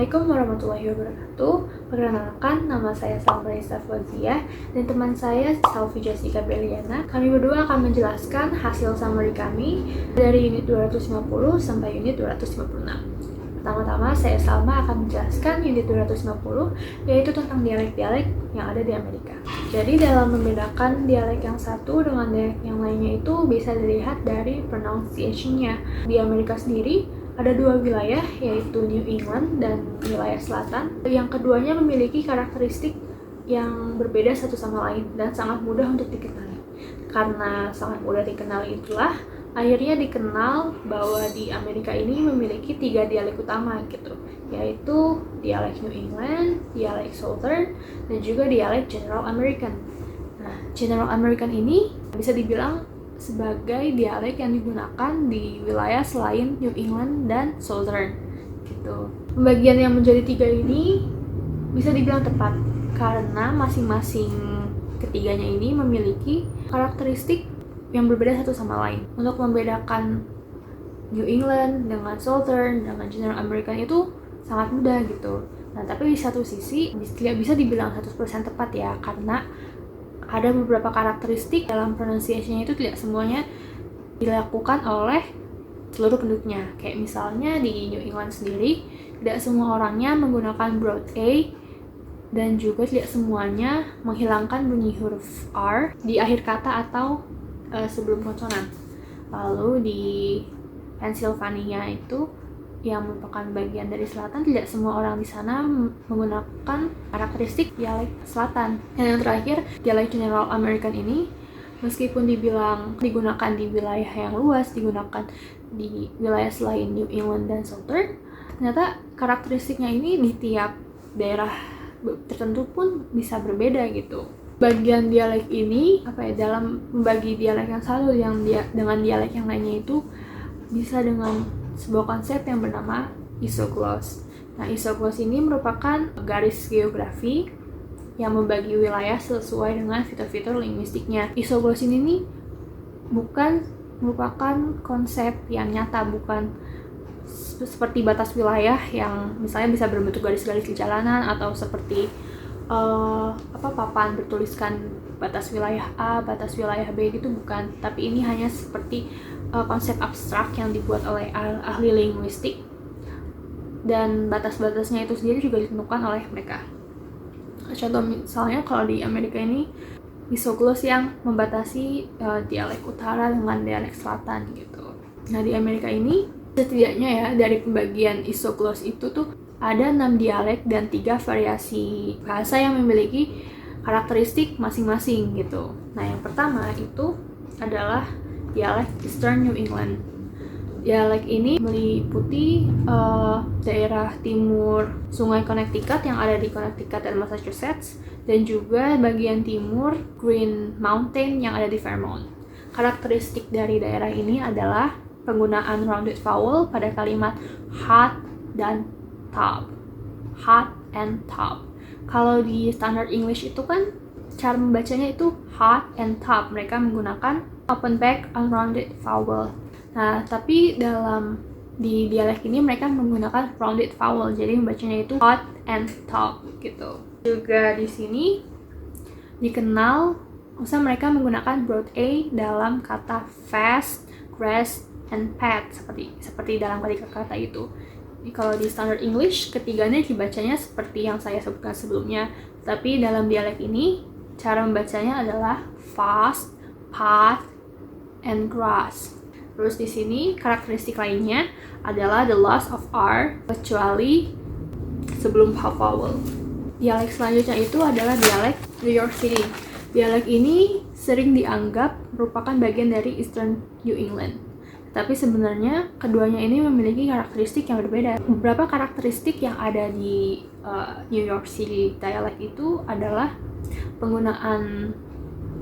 Assalamualaikum warahmatullahi wabarakatuh. Perkenalkan, nama saya Salma Fauzia dan teman saya Salvi Jessica Beliana. Kami berdua akan menjelaskan hasil summary kami dari unit 250 sampai unit 256. Pertama-tama saya Salma akan menjelaskan unit 250, yaitu tentang dialek-dialek yang ada di Amerika. Jadi dalam membedakan dialek yang satu dengan dialek yang lainnya itu bisa dilihat dari pronunciation-nya. Di Amerika sendiri ada dua wilayah, yaitu New England dan wilayah selatan. Yang keduanya memiliki karakteristik yang berbeda satu sama lain dan sangat mudah untuk dikenali. Karena sangat mudah dikenali itulah, akhirnya dikenal bahwa di Amerika ini memiliki 3 dialek utama gitu, yaitu dialek New England, dialek Southern, dan juga dialek General American. Nah, General American ini bisa dibilang sebagai dialek yang digunakan di wilayah selain New England dan Southern gitu. Pembagian yang menjadi 3 ini bisa dibilang tepat karena masing-masing ketiganya ini memiliki karakteristik yang berbeda satu sama lain. Untuk membedakan New England dengan Southern dengan General American itu sangat mudah gitu. Nah, tapi di satu sisi tidak bisa dibilang 100% tepat ya, karena ada beberapa karakteristik dalam pronunciation-nya itu tidak semuanya dilakukan oleh seluruh penduduknya. Kayak misalnya di New England sendiri, tidak semua orangnya menggunakan broad A dan juga tidak semuanya menghilangkan bunyi huruf R di akhir kata atau sebelum konsonan. Lalu di Pennsylvania itu yang merupakan bagian dari selatan, tidak semua orang di sana menggunakan karakteristik dialek selatan. Dan yang terakhir, dialek General American ini meskipun dibilang digunakan di wilayah yang luas, digunakan di wilayah selain New England dan Southern, ternyata karakteristiknya ini di tiap daerah tertentu pun bisa berbeda gitu. Bagian dialek ini dalam membagi dialek yang satu dengan dialek yang lainnya itu bisa dengan sebuah konsep yang bernama isogloss. Nah, isogloss ini merupakan garis geografi yang membagi wilayah sesuai dengan fitur-fitur linguistiknya. Isogloss ini nih bukan merupakan konsep yang nyata, bukan seperti batas wilayah yang misalnya bisa berbentuk garis-garis di jalanan atau seperti papan bertuliskan batas wilayah A, batas wilayah B gitu, bukan. Tapi ini hanya seperti konsep abstrak yang dibuat oleh ahli linguistik, dan batas-batasnya itu sendiri juga ditentukan oleh mereka. Contoh misalnya kalau di Amerika ini isogloss yang membatasi dialek utara dengan dialek selatan gitu. Nah, di Amerika ini setidaknya ya dari pembagian isogloss itu tuh ada 6 dialek dan 3 variasi bahasa yang memiliki karakteristik masing-masing gitu. Nah, yang pertama itu adalah dialek Eastern New England. Dialek ini meliputi daerah timur Sungai Connecticut yang ada di Connecticut dan Massachusetts, dan juga bagian timur Green Mountain yang ada di Vermont. Karakteristik dari daerah ini adalah penggunaan rounded vowel pada kalimat hot dan top. Hot and top. Kalau di standard English itu kan cara membacanya itu hot and top. Mereka menggunakan open back unrounded vowel. Nah, tapi di dialek ini mereka menggunakan rounded vowel. Jadi membacanya itu hot and top gitu. Juga di sini dikenal mereka menggunakan broad A dalam kata fast, grass, and pet seperti dalam kata itu. Kalau di standard English, ketiganya dibacanya seperti yang saya sebutkan sebelumnya. Tapi dalam dialek ini, cara membacanya adalah fast, path, and grass. Terus di sini karakteristik lainnya adalah the loss of R kecuali sebelum vowel. Dialek selanjutnya itu adalah dialek New York City. Dialek ini sering dianggap merupakan bagian dari Eastern New England. Tapi sebenarnya keduanya ini memiliki karakteristik yang berbeda. Beberapa karakteristik yang ada di New York City dialek itu adalah penggunaan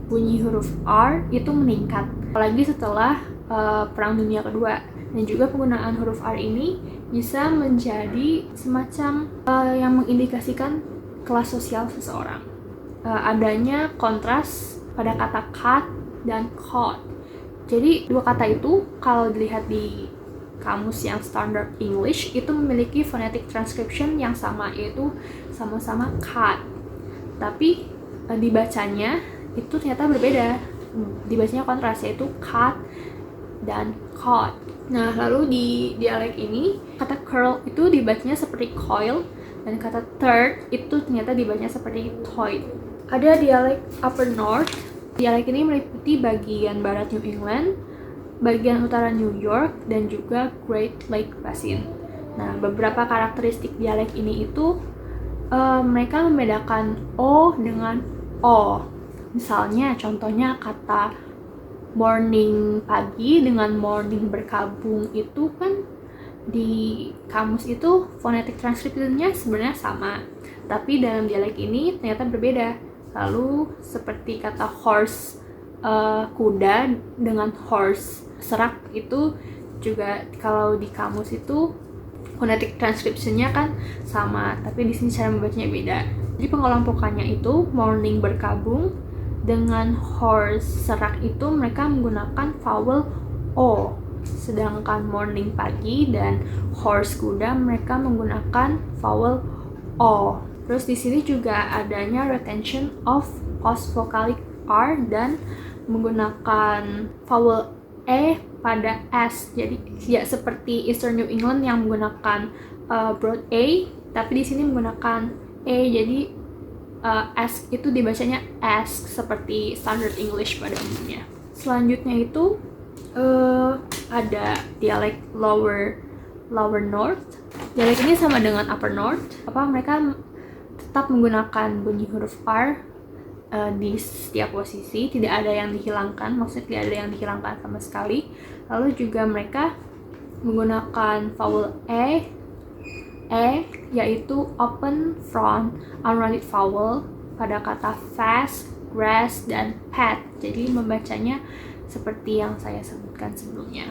bunyi huruf R itu meningkat, apalagi setelah Perang Dunia Kedua. Dan juga penggunaan huruf R ini bisa menjadi semacam yang mengindikasikan kelas sosial seseorang. Adanya kontras pada kata cut dan caught. Jadi dua kata itu kalau dilihat di kamus yang standard English itu memiliki phonetic transcription yang sama, yaitu sama-sama cat. Tapi dibacanya itu ternyata berbeda. Dibacanya kontras, yaitu cat dan caught. Nah, lalu di dialek ini kata curl itu dibacanya seperti coil, dan kata third itu ternyata dibacanya seperti toy. Ada dialek Upper North. Dialek ini meliputi bagian barat New England, bagian utara New York, dan juga Great Lake Basin. Nah, beberapa karakteristik dialek ini itu mereka membedakan O dengan O. Misalnya, contohnya kata morning pagi dengan morning berkabung itu kan di kamus itu phonetic transcription-nya sebenarnya sama, tapi dalam dialek ini ternyata berbeda. Lalu seperti kata horse, kuda, dengan horse serak itu juga kalau di kamus itu phonetic transcription-nya kan sama, tapi di sini cara membacanya beda. Jadi pengelompokannya itu morning berkabung dengan horse serak itu mereka menggunakan vowel O, sedangkan morning pagi dan horse kuda mereka menggunakan vowel O. Terus di sini juga adanya retention of post-vocalic R dan menggunakan vowel E pada S. Jadi tidak seperti Eastern New England yang menggunakan broad A, tapi di sini menggunakan E. Jadi S itu dibacanya S seperti standard English pada umumnya. Selanjutnya itu ada dialek Lower North. Dialek ini sama dengan Upper North. Mereka tetap menggunakan bunyi huruf R di setiap posisi, tidak ada yang dihilangkan, maksudnya tidak ada yang dihilangkan sama sekali. Lalu juga mereka menggunakan vowel E, yaitu open front unrounded vowel pada kata fast, grass, dan pet. Jadi membacanya seperti yang saya sebutkan sebelumnya.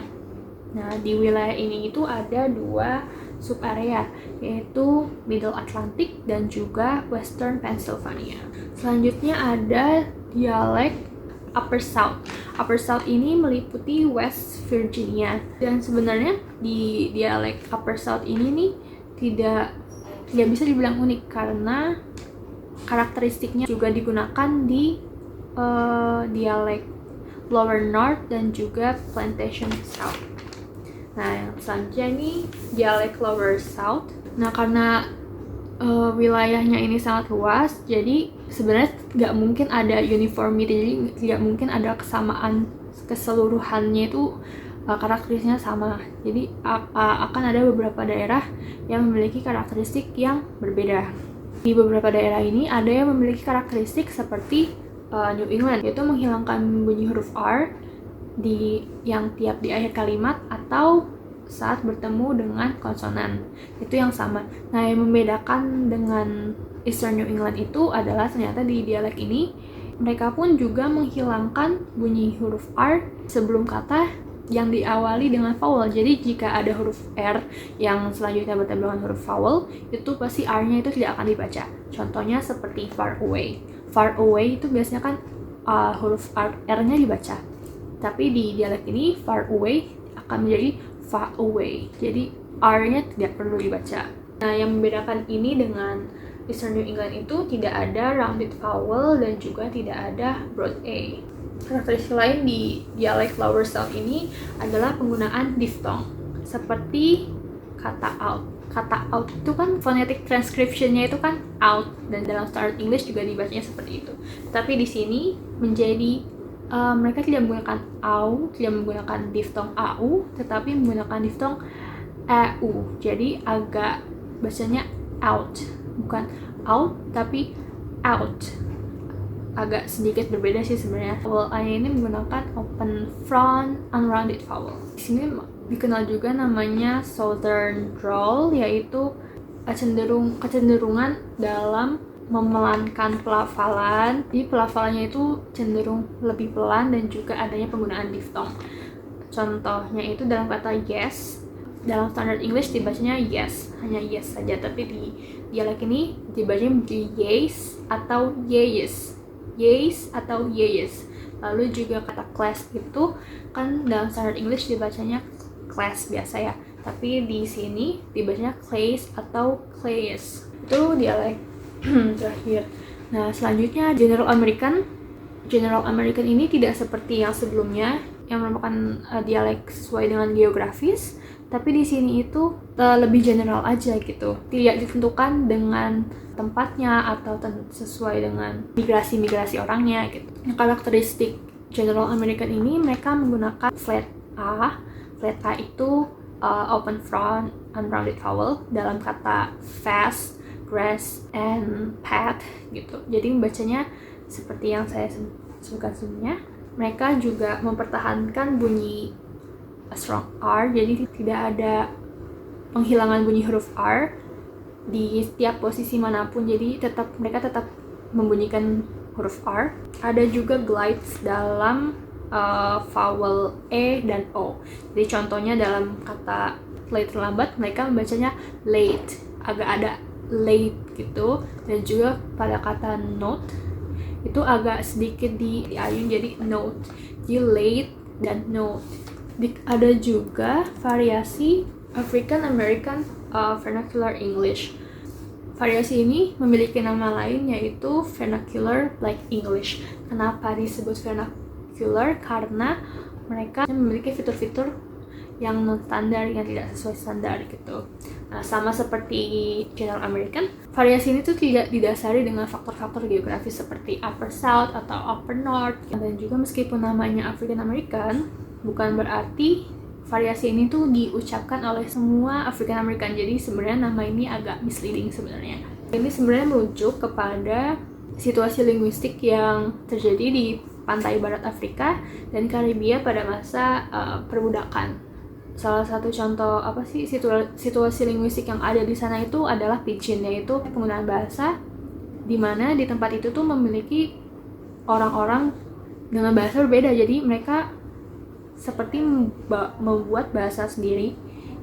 Nah, di wilayah ini itu ada 2 subarea, yaitu Middle Atlantic dan juga Western Pennsylvania. Selanjutnya ada dialek Upper South. Upper South ini meliputi West Virginia, dan sebenarnya di dialek Upper South ini nih tidak bisa dibilang unik karena karakteristiknya juga digunakan di dialek Lower North dan juga Plantation South. Nah, yang selanjutnya ini dialek Lower South. Nah, karena wilayahnya ini sangat luas, jadi sebenarnya nggak mungkin ada uniformity, jadi tidak mungkin ada kesamaan keseluruhannya itu karakteristiknya sama. Jadi akan ada beberapa daerah yang memiliki karakteristik yang berbeda. Di beberapa daerah ini ada yang memiliki karakteristik seperti New England, yaitu menghilangkan bunyi huruf R yang tiap di akhir kalimat atau saat bertemu dengan konsonan. Itu yang sama. Nah, yang membedakan dengan Eastern New England itu adalah ternyata di dialek ini mereka pun juga menghilangkan bunyi huruf R sebelum kata yang diawali dengan vowel. Jadi jika ada huruf R yang selanjutnya bertemu dengan huruf vowel, itu pasti R-nya itu tidak akan dibaca. Contohnya seperti far away. Far away itu biasanya kan huruf R-nya dibaca. Tapi di dialek ini far away akan menjadi far away. Jadi R-nya tidak perlu dibaca. Nah, yang membedakan ini dengan Eastern New England itu tidak ada rounded vowel dan juga tidak ada broad A. Karakteristik lain di dialek Lower South ini adalah penggunaan diphthong, seperti kata out. Kata out itu kan phonetic transcription-nya itu kan out, dan dalam standard English juga dibacanya seperti itu. Tapi di sini menjadi mereka tidak menggunakan au, tidak menggunakan diphthong au, tetapi menggunakan diphthong eu. Jadi agak bacanya out, bukan out tapi out. Agak sedikit berbeda sih sebenarnya. Vowel A ini menggunakan open front unrounded vowel. Di sini dikenal juga namanya Southern drawl, yaitu kecenderungan dalam memelankan pelafalan. Jadi pelafalannya itu cenderung lebih pelan dan juga adanya penggunaan diphthong. Contohnya itu dalam kata yes. Dalam standard English dibacanya yes, hanya yes saja, tapi di dialek ini dibacanya menjadi yes atau yes. Yes atau yes. Lalu juga kata class itu kan dalam standard English dibacanya class biasa ya, tapi di sini dibacanya clays atau clays. Itu dialek terakhir. Nah, selanjutnya General American. General American ini tidak seperti yang sebelumnya yang merupakan dialek sesuai dengan geografis, tapi di sini itu lebih general aja gitu. Tidak ditentukan dengan tempatnya atau sesuai dengan migrasi orangnya gitu. Yang karakteristik General American ini, mereka menggunakan flat A. Flat A itu open front, unrounded vowel dalam kata fast, grass, and path gitu. Jadi membacanya seperti yang saya sebutkan sebelumnya. Mereka juga mempertahankan bunyi strong R, jadi tidak ada penghilangan bunyi huruf R di setiap posisi manapun. Jadi mereka tetap membunyikan huruf R. Ada juga glides dalam vowel E dan O. Jadi contohnya dalam kata late terlambat, mereka membacanya late, agak ada late gitu. Dan juga pada kata note itu agak sedikit diayun jadi note. Jadi late dan note. Ada juga variasi African American Vernacular English. Variasi ini memiliki nama lain yaitu Vernacular Black English. Kenapa disebut vernacular? Karena mereka memiliki fitur-fitur yang non-standar, yang tidak sesuai standar gitu. Nah, sama seperti General American, variasi ini tuh tidak didasari dengan faktor-faktor geografis seperti Upper South atau Upper North. Dan juga meskipun namanya African American, bukan berarti variasi ini tuh diucapkan oleh semua African American. Jadi sebenarnya nama ini agak misleading sebenarnya. Ini sebenarnya merujuk kepada situasi linguistik yang terjadi di pantai barat Afrika dan Karibia pada masa perbudakan. Salah satu contoh situasi linguistik yang ada di sana itu adalah pidgin, yaitu penggunaan bahasa di mana di tempat itu tuh memiliki orang-orang dengan bahasa berbeda. Jadi mereka seperti membuat bahasa sendiri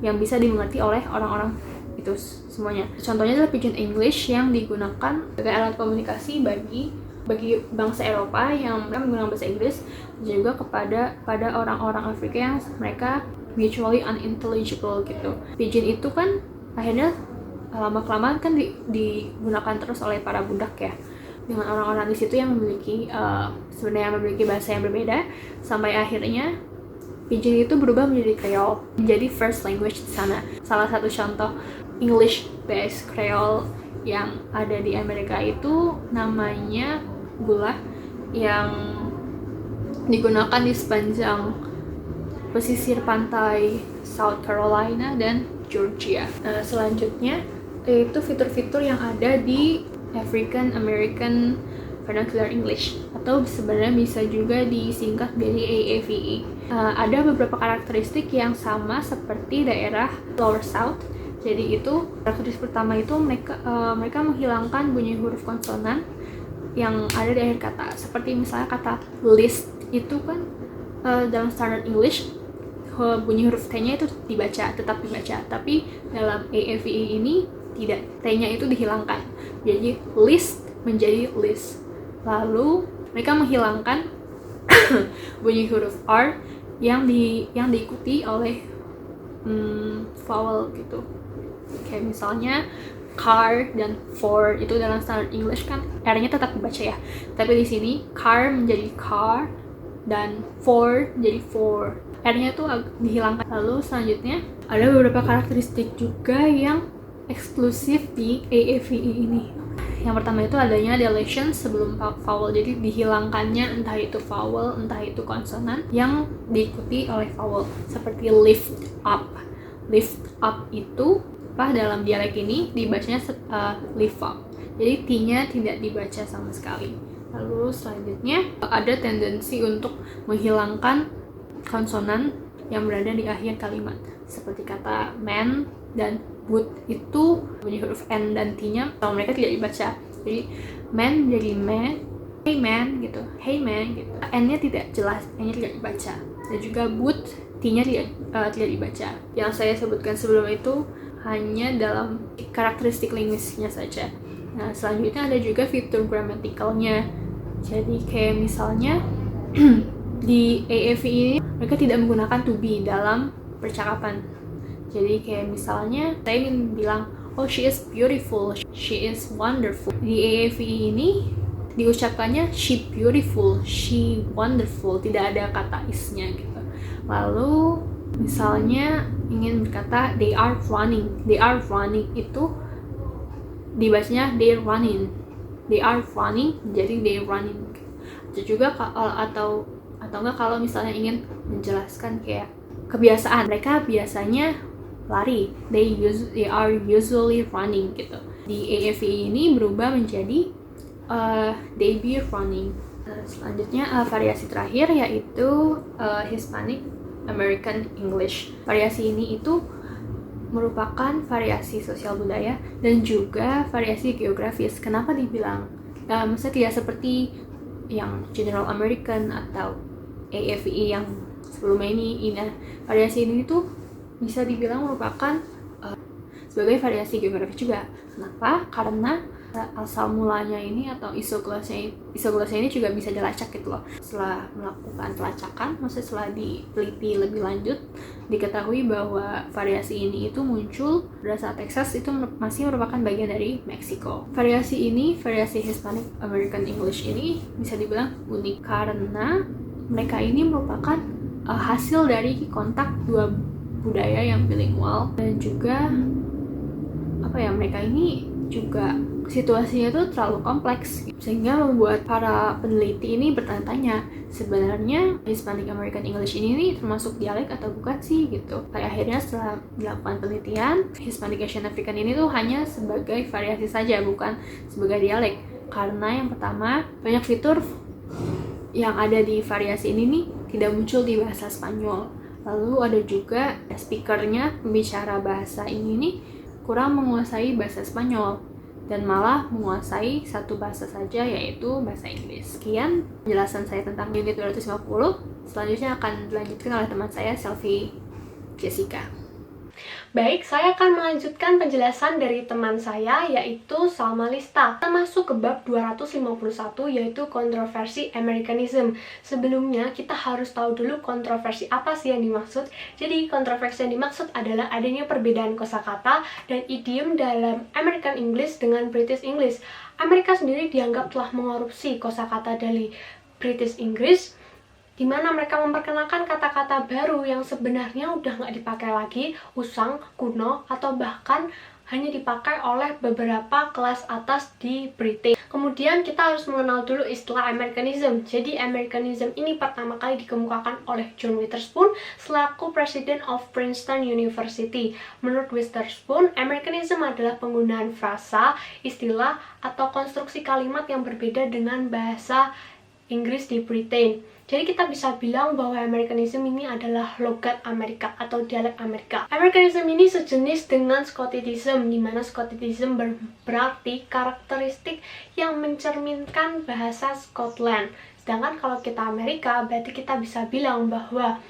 yang bisa dimengerti oleh orang-orang itu semuanya. Contohnya adalah pidgin English yang digunakan sebagai alat komunikasi bagi bangsa Eropa yang menggunakan bahasa Inggris, dan juga pada orang-orang Afrika yang mereka mutually unintelligible gitu. Pidgin itu kan akhirnya lama-kelamaan kan digunakan terus oleh para budak ya, dengan orang-orang di situ yang sebenarnya memiliki bahasa yang berbeda, sampai akhirnya pidgin itu berubah menjadi Creole, menjadi first language di sana. Salah satu contoh English based Creole yang ada di Amerika itu namanya Gula, yang digunakan di sepanjang pesisir pantai South Carolina dan Georgia. Selanjutnya yaitu fitur-fitur yang ada di African American Vernacular English, atau sebenarnya bisa juga disingkat dari AAVE. Ada beberapa karakteristik yang sama seperti daerah Lower South. Jadi itu karakteristik pertama itu mereka menghilangkan bunyi huruf konsonan yang ada di akhir kata. Seperti misalnya kata list itu kan dalam standard English bunyi huruf T-nya itu tetap dibaca, tapi dalam AAVE ini tidak, T-nya itu dihilangkan. Jadi list menjadi list. Lalu mereka menghilangkan bunyi huruf R yang diikuti oleh vowel gitu. Kayak misalnya car dan for itu dalam standard English kan R-nya tetap dibaca ya. Tapi di sini car menjadi car dan for menjadi for. R-nya tuh dihilangkan. Lalu selanjutnya ada beberapa karakteristik juga yang eksklusif di AAVE ini. Yang pertama itu adanya deletion sebelum vowel, jadi dihilangkannya entah itu vowel, entah itu konsonan yang diikuti oleh vowel, seperti lift up. Lift up itu dalam dialek ini dibacanya lift up, jadi T-nya tidak dibaca sama sekali. Lalu selanjutnya ada tendensi untuk menghilangkan konsonan yang berada di akhir kalimat, seperti kata man dan would itu bunyi huruf N dan T-nya kalau mereka tidak dibaca. Jadi man jadi man, hey man gitu, hey man gitu. N-nya tidak jelas, N-nya tidak dibaca. Dan juga would, T-nya tidak dibaca. Yang saya sebutkan sebelum itu hanya dalam karakteristik linguistiknya saja. Nah, selanjutnya ada juga fitur gramaticalnya. Jadi kayak misalnya di AAVE ini mereka tidak menggunakan to be dalam percakapan. Jadi kayak misalnya saya ingin bilang, oh she is beautiful, she is wonderful. Di AAVE ini diucapkannya she beautiful, she wonderful, tidak ada kata is-nya gitu. Lalu misalnya ingin berkata they are running itu dibacanya they are running jadi they running. Itu juga atau enggak kalau misalnya ingin menjelaskan kayak kebiasaan, mereka biasanya lari, they are usually running gitu. Di AAVE ini berubah menjadi they be running. Selanjutnya variasi terakhir yaitu Hispanic American English. Variasi ini itu merupakan variasi sosial budaya dan juga variasi geografis. Kenapa dibilang maksudnya tidak seperti yang General American atau AAVE yang sebelumnya ini. Variasi ini tuh bisa dibilang merupakan sebagai variasi geografis juga. Kenapa? Karena asal mulanya ini atau isoglosnya ini juga bisa dilacak gitu loh. Setelah melakukan pelacakan, maksudnya setelah diteliti lebih lanjut, diketahui bahwa variasi ini itu muncul pada saat Texas itu masih merupakan bagian dari Meksiko. Variasi Hispanic American English ini bisa dibilang unik karena mereka ini merupakan hasil dari kontak dua budaya yang bilingual, dan juga mereka ini juga situasinya tuh terlalu kompleks sehingga membuat para peneliti ini bertanya-tanya, sebenarnya Hispanic American English ini termasuk dialek atau bukan sih gitu. Akhirnya setelah dilakukan penelitian, Hispanic Asian African ini tuh hanya sebagai variasi saja, bukan sebagai dialek. Karena yang pertama, banyak fitur yang ada di variasi ini nih tidak muncul di bahasa Spanyol. Lalu ada juga speakernya, pembicara bahasa ini nih kurang menguasai bahasa Spanyol dan malah menguasai satu bahasa saja, yaitu bahasa Inggris. Sekian penjelasan saya tentang unit 250. Selanjutnya akan dilanjutkan oleh teman saya, Selvi Jessica. Baik, saya akan melanjutkan penjelasan dari teman saya, yaitu Salma Lista. Kita masuk ke bab 251, yaitu kontroversi Americanism. Sebelumnya, kita harus tahu dulu kontroversi apa sih yang dimaksud. Jadi, kontroversi yang dimaksud adalah adanya perbedaan kosakata dan idiom dalam American English dengan British English. Amerika sendiri dianggap telah mengorupsi kosakata dari British English, di mana mereka memperkenalkan kata-kata baru yang sebenarnya udah nggak dipakai lagi, usang, kuno, atau bahkan hanya dipakai oleh beberapa kelas atas di Britain. Kemudian kita harus mengenal dulu istilah Americanism. Jadi Americanism ini pertama kali dikemukakan oleh John Witherspoon selaku President of Princeton University. Menurut Witherspoon, Americanism adalah penggunaan frasa, istilah, atau konstruksi kalimat yang berbeda dengan bahasa Inggris di Britain. Jadi kita bisa bilang bahwa Americanism ini adalah logat Amerika atau dialek Amerika. Americanism ini sejenis dengan Scotism, di mana Scotism berarti karakteristik yang mencerminkan bahasa Scotland. Sedangkan kalau kita Amerika, berarti kita bisa bilang bahwa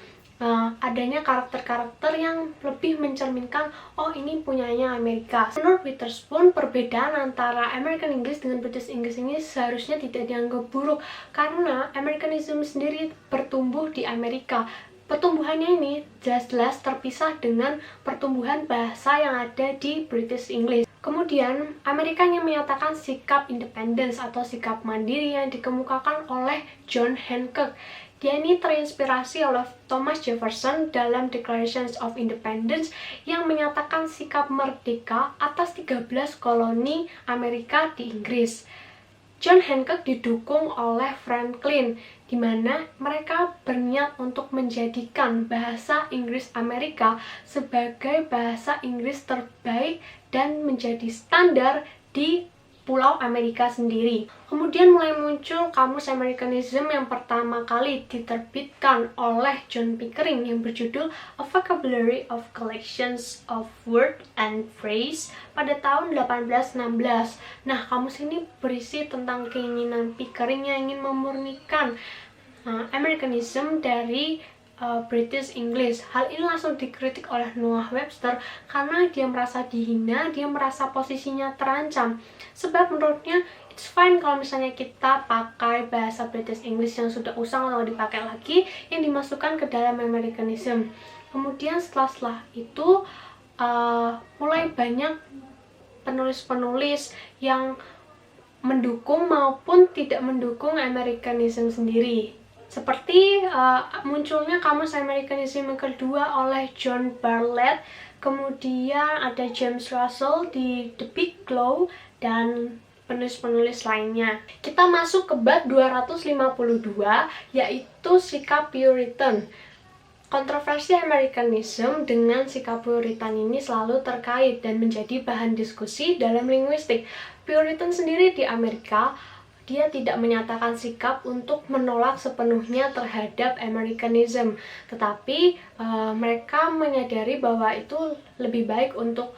adanya karakter-karakter yang lebih mencerminkan, oh ini punyanya Amerika. Menurut Witherspoon, perbedaan antara American English dengan British English ini seharusnya tidak dianggap buruk karena Americanism sendiri bertumbuh di Amerika. Pertumbuhannya ini jelas-jelas terpisah dengan pertumbuhan bahasa yang ada di British English. Kemudian, Amerika yang menyatakan sikap independence atau sikap mandiri yang dikemukakan oleh John Hancock. Dia ini terinspirasi oleh Thomas Jefferson dalam Declaration of Independence yang menyatakan sikap merdeka atas 13 koloni Amerika di Inggris. John Hancock didukung oleh Franklin, di mana mereka berniat untuk menjadikan bahasa Inggris Amerika sebagai bahasa Inggris terbaik dan menjadi standar di Pulau Amerika sendiri. Kemudian mulai muncul kamus Americanism yang pertama kali diterbitkan oleh John Pickering yang berjudul A Vocabulary of Collections of Word and Phrase pada tahun 1816. Nah, kamus ini berisi tentang keinginan Pickering yang ingin memurnikan Americanism dari British English. Hal ini langsung dikritik oleh Noah Webster karena dia merasa dihina, dia merasa posisinya terancam. Sebab menurutnya it's fine kalau misalnya kita pakai bahasa British English yang sudah usang atau dipakai lagi yang dimasukkan ke dalam Americanism. Kemudian setelah itu mulai banyak penulis-penulis yang mendukung maupun tidak mendukung Amerikanisme sendiri. Seperti munculnya Kamus Amerikanisme yang kedua oleh John Bartlett, kemudian ada James Russell di The Big Glow, dan penulis-penulis lainnya. Kita masuk ke bab 252, yaitu sikap Puritan. Kontroversi Amerikanisme dengan sikap Puritan ini selalu terkait dan menjadi bahan diskusi dalam linguistik. Puritan sendiri di Amerika, dia tidak menyatakan sikap untuk menolak sepenuhnya terhadap Amerikanisme, tetapi mereka menyadari bahwa itu lebih baik untuk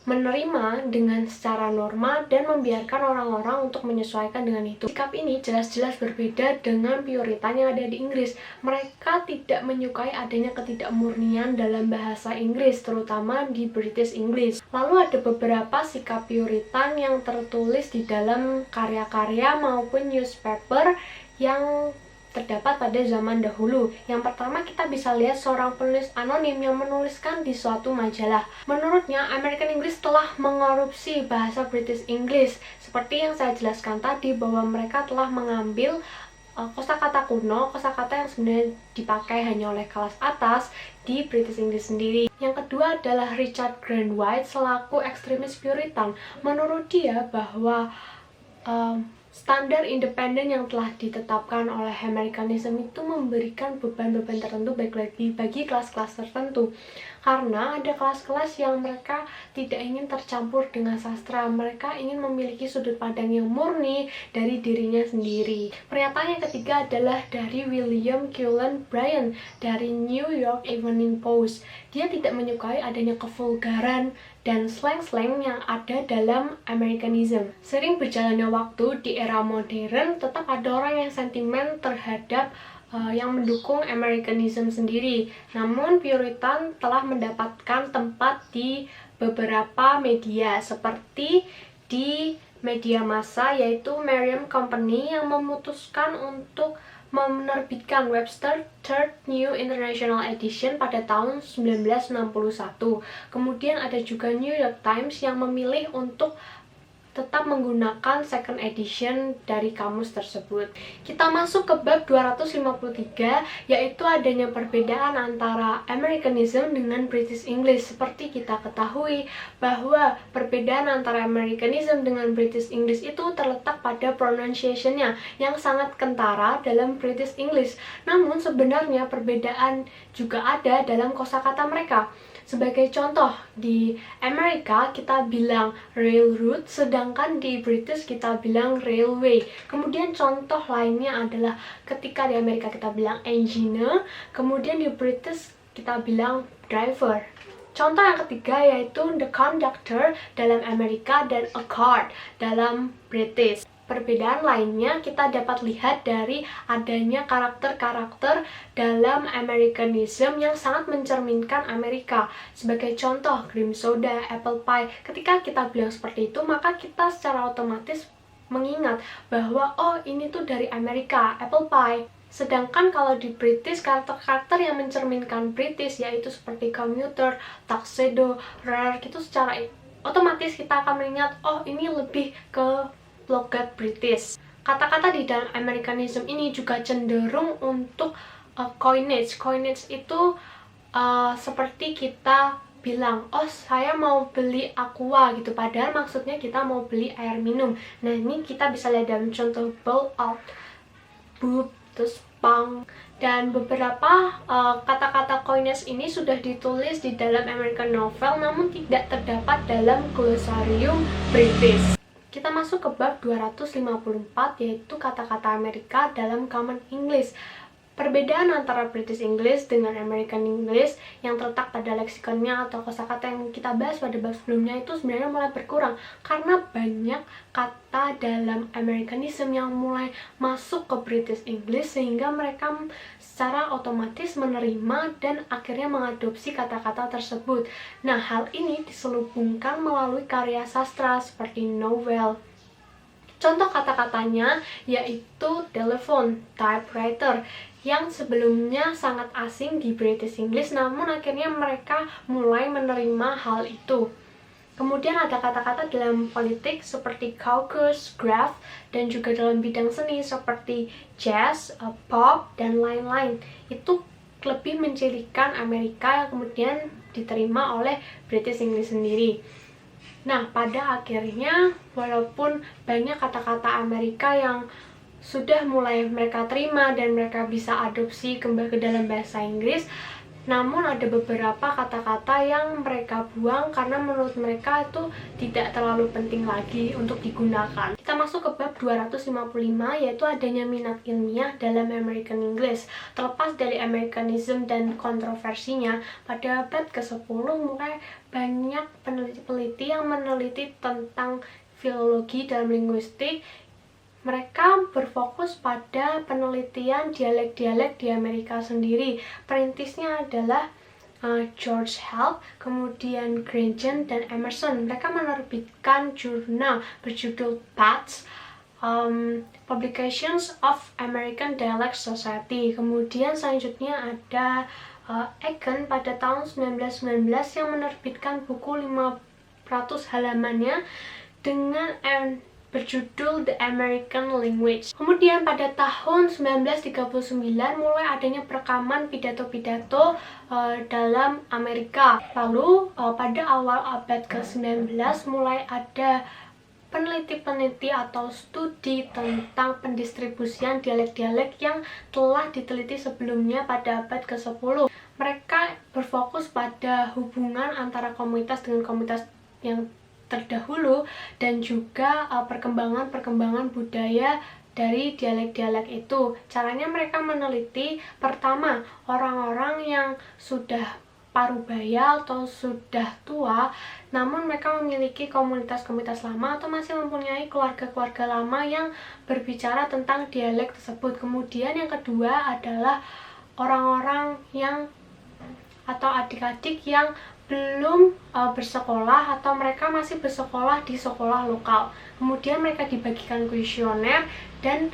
menerima dengan secara normal dan membiarkan orang-orang untuk menyesuaikan dengan itu. Sikap ini jelas-jelas berbeda dengan Puritan yang ada di Inggris. Mereka tidak menyukai adanya ketidakmurnian dalam bahasa Inggris, terutama di British English. Lalu ada beberapa sikap Puritan yang tertulis di dalam karya-karya maupun newspaper yang terdapat pada zaman dahulu. Yang pertama, kita bisa lihat seorang penulis anonim yang menuliskan di suatu majalah. Menurutnya, American English telah mengorupsi bahasa British English. Seperti yang saya jelaskan tadi, bahwa mereka telah mengambil kosakata kuno, kosakata yang sebenarnya dipakai hanya oleh kelas atas di British English sendiri. Yang kedua adalah Richard Grant White selaku ekstremis Puritan. Menurut dia bahwa standar independen yang telah ditetapkan oleh Amerikanisme itu memberikan beban-beban tertentu bagi kelas-kelas tertentu. Karena ada kelas-kelas yang mereka tidak ingin tercampur dengan sastra, mereka ingin memiliki sudut pandang yang murni dari dirinya sendiri. Pernyataan yang ketiga adalah dari William Cullen Bryant dari New York Evening Post. Dia tidak menyukai adanya kevulgaran dan slang-slang yang ada dalam Amerikanisme. Sering berjalannya waktu di era modern, tetap ada orang yang sentimen terhadap yang mendukung Amerikanisme sendiri. Namun Puritan telah mendapatkan tempat di beberapa media, seperti di media massa, yaitu Merriam Company yang memutuskan untuk menerbitkan Webster Third New International Edition pada tahun 1961. Kemudian ada juga New York Times yang memilih untuk tetap menggunakan second edition dari kamus tersebut. Kita masuk ke bab 253, yaitu adanya perbedaan antara Amerikanisme dengan British English. Seperti kita ketahui bahwa perbedaan antara Amerikanisme dengan British English itu terletak pada pronunciation-nya yang sangat kentara dalam British English. Namun sebenarnya perbedaan juga ada dalam kosakata mereka. Sebagai contoh, di Amerika kita bilang railroad, sedangkan di British kita bilang railway. Kemudian contoh lainnya adalah ketika di Amerika kita bilang engineer, kemudian di British kita bilang driver. Contoh yang ketiga yaitu the conductor dalam Amerika dan a cart dalam British. Perbedaan lainnya kita dapat lihat dari adanya karakter-karakter dalam Amerikanisme yang sangat mencerminkan Amerika. Sebagai contoh, cream soda, apple pie. Ketika kita bilang seperti itu, maka kita secara otomatis mengingat bahwa oh ini tuh dari Amerika, apple pie. Sedangkan kalau di British, karakter-karakter yang mencerminkan British yaitu seperti commuter, tuxedo, rare, gitu secara otomatis kita akan mengingat oh ini lebih ke logat British. Kata-kata di dalam Amerikanisme ini juga cenderung untuk coinage. Coinage itu seperti kita bilang, oh saya mau beli aqua gitu, padahal maksudnya kita mau beli air minum. Nah ini kita bisa lihat dalam contoh bowl out, boob, terus pang. Dan beberapa kata-kata coinage ini sudah ditulis di dalam American novel, namun tidak terdapat dalam glosarium British. Kita masuk ke bab 254, yaitu kata-kata Amerika dalam Common English. Perbedaan antara British English dengan American English yang terletak pada leksikonnya atau kosakata yang kita bahas pada bab sebelumnya itu sebenarnya mulai berkurang karena banyak kata dalam Amerikanisme yang mulai masuk ke British English sehingga mereka secara otomatis menerima dan akhirnya mengadopsi kata-kata tersebut. Nah, hal ini diselubungkan melalui karya sastra seperti novel. Contoh kata-katanya yaitu telepon, typewriter. yang sebelumnya sangat asing di British English, namun akhirnya mereka mulai menerima hal itu. Kemudian ada kata-kata dalam politik seperti caucus, graph, dan juga dalam bidang seni seperti jazz, pop, dan lain-lain. Itu lebih mencirikan Amerika yang kemudian diterima oleh British English sendiri. Nah, pada akhirnya walaupun banyak kata-kata Amerika yang sudah mulai mereka terima dan mereka bisa adopsi kembali ke dalam bahasa Inggris, namun ada beberapa kata-kata yang mereka buang karena menurut mereka itu tidak terlalu penting lagi untuk digunakan. Kita masuk ke bab 255, yaitu adanya minat ilmiah dalam American English. Terlepas dari Americanism dan kontroversinya, pada abad ke-10 mulai banyak peneliti-peneliti yang meneliti tentang filologi dalam linguistik. Mereka berfokus pada penelitian dialek-dialek di Amerika sendiri. Perintisnya adalah George Help, kemudian Granger dan Emerson. Mereka menerbitkan jurnal berjudul PATS, Publications of American Dialect Society. Kemudian selanjutnya ada Aiken pada tahun 1919 yang menerbitkan buku 500 halamannya dengan berjudul The American Language. Kemudian pada tahun 1939 mulai adanya perekaman pidato-pidato dalam Amerika. Lalu pada awal abad ke-19 mulai ada peneliti-peneliti atau studi tentang pendistribusian dialek-dialek yang telah diteliti sebelumnya pada abad ke-10. Mereka berfokus pada hubungan antara komunitas dengan komunitas yang terdahulu dan juga perkembangan budaya dari dialek-dialek itu. Caranya mereka meneliti pertama orang-orang yang sudah parubaya atau sudah tua, namun mereka memiliki komunitas-komunitas lama atau masih mempunyai keluarga-keluarga lama yang berbicara tentang dialek tersebut. Kemudian yang kedua adalah orang-orang yang atau adik-adik yang belum bersekolah atau mereka masih bersekolah di sekolah lokal. Kemudian mereka dibagikan kuesioner dan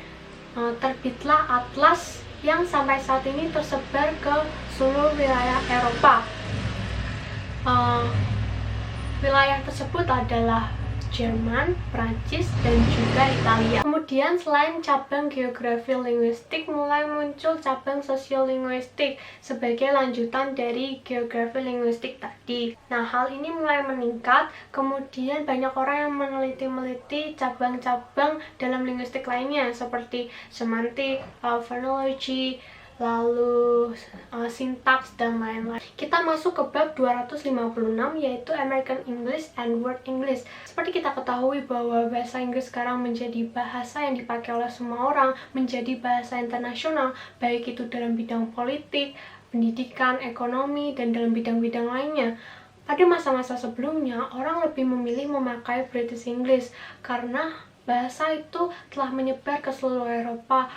terbitlah atlas yang sampai saat ini tersebar ke seluruh wilayah Eropa. Wilayah tersebut adalah Jerman, Prancis, dan juga Italia. Kemudian selain cabang geografi linguistik, mulai muncul cabang sosiolinguistik sebagai lanjutan dari geografi linguistik tadi. Nah, hal ini mulai meningkat, kemudian banyak orang yang meneliti cabang-cabang dalam linguistik lainnya seperti semantik, phonology, lalu sintaks dan lain-lain. Kita masuk ke bab 256, yaitu American English and World English. Seperti kita ketahui bahwa bahasa Inggris sekarang menjadi bahasa yang dipakai oleh semua orang, menjadi bahasa internasional, baik itu dalam bidang politik, pendidikan, ekonomi, dan dalam bidang-bidang lainnya. Pada masa-masa sebelumnya, orang lebih memilih memakai British English karena bahasa itu telah menyebar ke seluruh Eropa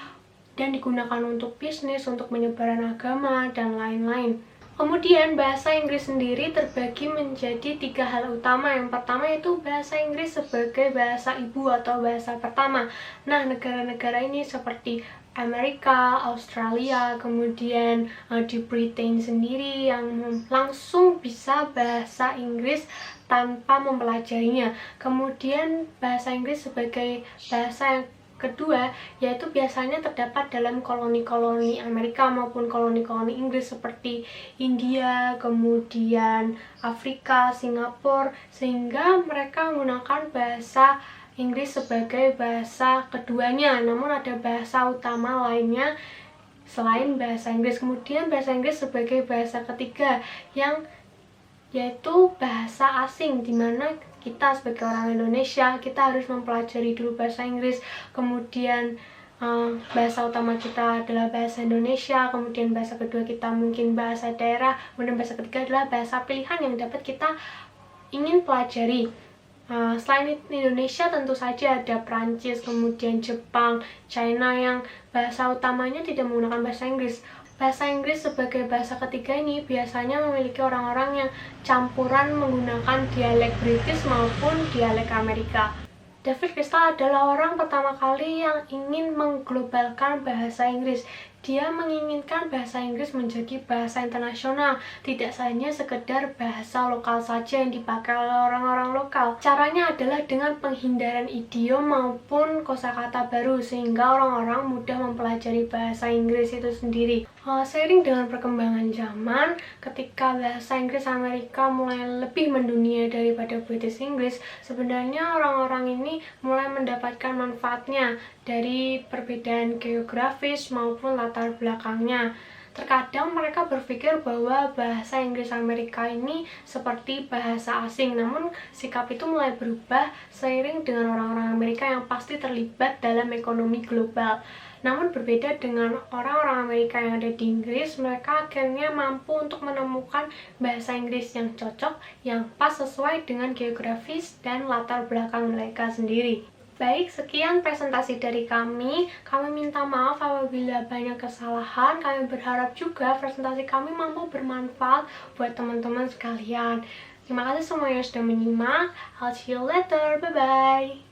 dan digunakan untuk bisnis, untuk penyebaran agama, dan lain-lain. Kemudian bahasa Inggris sendiri terbagi menjadi 3 hal utama. Yang pertama yaitu bahasa Inggris sebagai bahasa ibu atau bahasa pertama. Nah, negara-negara ini seperti Amerika, Australia, kemudian di Britain sendiri yang langsung bisa bahasa Inggris tanpa mempelajarinya. Kemudian bahasa Inggris sebagai bahasa yang kedua, yaitu biasanya terdapat dalam koloni-koloni Amerika maupun koloni-koloni Inggris seperti India, kemudian Afrika, Singapura, sehingga mereka menggunakan bahasa Inggris sebagai bahasa keduanya, namun ada bahasa utama lainnya selain bahasa Inggris. Kemudian bahasa Inggris sebagai bahasa ketiga yang yaitu bahasa asing, di mana kita sebagai orang Indonesia, kita harus mempelajari dulu bahasa Inggris, kemudian bahasa utama kita adalah bahasa Indonesia, kemudian bahasa kedua kita mungkin bahasa daerah, kemudian bahasa ketiga adalah bahasa pilihan yang dapat kita ingin pelajari. Selain Indonesia tentu saja ada Prancis, kemudian Jepang, China yang bahasa utamanya tidak menggunakan bahasa Inggris. Bahasa Inggris sebagai bahasa ketiga ini biasanya memiliki orang-orang yang campuran menggunakan dialek British maupun dialek Amerika. David Crystal adalah orang pertama kali yang ingin mengglobalkan bahasa Inggris. Dia menginginkan bahasa Inggris menjadi bahasa internasional, tidak hanya sekedar bahasa lokal saja yang dipakai oleh orang-orang lokal. Caranya adalah dengan penghindaran idiom maupun kosakata baru, sehingga orang-orang mudah mempelajari bahasa Inggris itu sendiri. Seiring dengan perkembangan zaman, ketika bahasa Inggris Amerika mulai lebih mendunia daripada British English, sebenarnya orang-orang ini mulai mendapatkan manfaatnya dari perbedaan geografis maupun latar belakangnya. Terkadang mereka berpikir bahwa bahasa Inggris Amerika ini seperti bahasa asing, namun sikap itu mulai berubah seiring dengan orang-orang Amerika yang pasti terlibat dalam ekonomi global. Namun berbeda dengan orang-orang Amerika yang ada di Inggris, mereka akhirnya mampu untuk menemukan bahasa Inggris yang cocok, yang pas sesuai dengan geografis dan latar belakang mereka sendiri. Baik, sekian presentasi dari kami. Kami minta maaf apabila banyak kesalahan. Kami berharap juga presentasi kami mampu bermanfaat buat teman-teman sekalian. Terima kasih semua yang sudah menyimak. I'll see you later. Bye-bye.